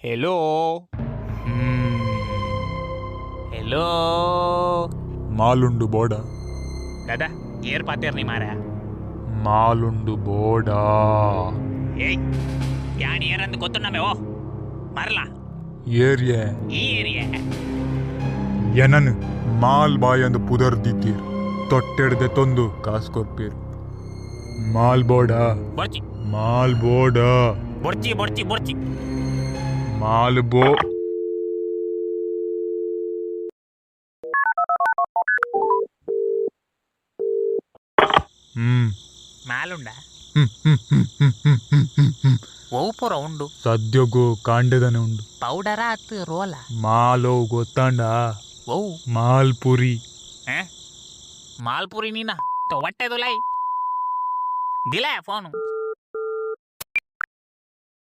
hello hello ಮಾಲುಂಡು ಬೋಡ ದಾದಾ air ಪಾತೇರ್ ನೀ ಮಾರ ಮಾಲುಂಡು ಬೋಡ ಏಯ್ ಯಾನ್ ಏರಂದು ಗೊತ್ತು ನಮೆ ಓ ಮರಲ ಏರಿಯೆ ಈ ಏರಿಯಾ ಎನನ್ ಮಾಲ್ ಬಾಯಂದು ಪುದರ್ದಿತ್ತೀರ್ ತೊಟ್ಟೆಡ್ದೆ ತೊಂದು ಕಾಸು ಕೊರ್ಪೀರ್ ಮಾಲ್ ಬೋಡ ಬರ್ಚಿ ಮಾಲ್ ಬೋಡ ಬರ್ಚಿ ಬರ್ಚಿ ಬರ್ಚಿ ಮಾಲ್ ಬೋ ಮಾಲುಂಡ ಓ ಪುರ ಉಂಡು ಸದ್ಯಗೂ ಕಾಂಡೆದನೆ ಉಂಡು ಪೌಡರ ಅತ್ತು ರೋಲ ಮಾಲೋ ಗೊತ್ತಾಂಡ ಓ ಮಾಲ್ಪುರಿ ಮಾಲ್ಪುರಿ ನೀನಾ ಹೊಟ್ಟೆದು ಲೈ ದಿಲ ಫೋನು